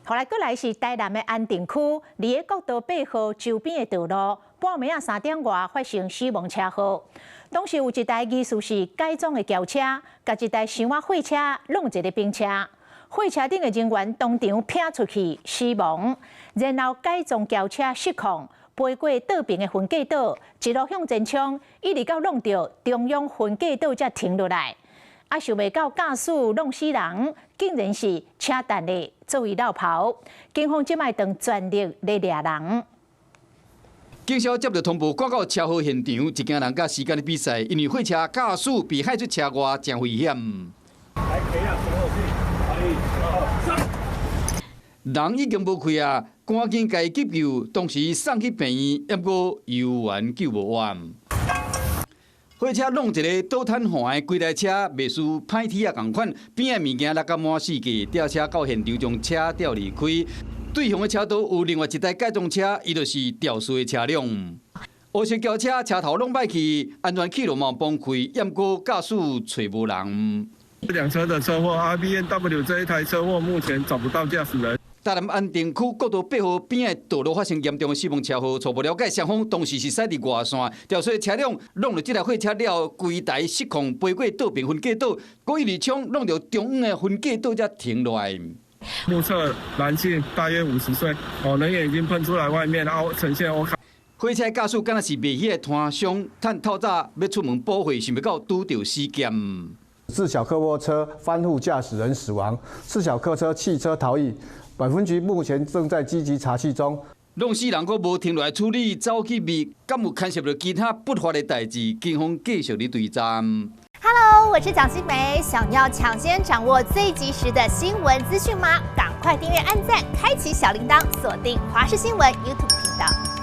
後來過來是台南的安定區，離個國道8號周邊的道路，半暝啊3點外發生死亡車禍。當時有一台疑似是改裝的轎車，甲一台箱仔貨車弄一個並車，貨車頂的人員當場劈出去死亡，然後改裝轎車失控，飛過道邊的分隔島，一路向前衝，一直到弄到中央分隔島才停落來。啊，想袂到駕駛弄死人，竟然是車彈的作為落跑。警方即賣當全力來抓人。警消接到通報，趕到車禍現場，一行人甲時間的比賽，因為貨車駕駛被害出車外，真危險。人已經無氣啊，趕緊甲伊急救，當時送去病院，不過猶原救無完。貨車弄一個倒癱瘓的規台車，袂輸歹鐵啊共款，邊的物件落甲滿世界，吊車到現場將車吊離開。對向的車道有另外一台改裝車，伊就是吊死的車輛。黑色轎車車頭攏歹去，安全氣囊嘛崩潰，驗過駕駛找無人。這輛車的車禍 ，BMW 這一台車禍目前找不到駕駛人。台南安定區國道8號邊的道路發生嚴重的死亡車禍，初步了解，雙方當時是駛佇外線，吊衰車輛弄到這台貨車了，規台失控飛過道邊分隔島，過一直衝弄到中央的分隔島才停落來。目測男性，大約50歲，人眼已經噴出來外面，然後呈現我看。貨車駕駛敢若是袂曉個攤商，趁透早要出門補貨，想不到拄到死劫。自小客貨車翻覆駕駛人死亡，自小客車汽車逃逸。本分局目前正在積極查緝中。弄死人閣無停落來處理，走去滅，敢有牽涉到其他不法的代志？警方繼續咧追查。Hello， 我是蔣新梅，想要搶先掌握最及時的新聞資訊嗎？趕快訂閱、按讚、開啟小鈴鐺，鎖定華視新聞 YouTube 頻道。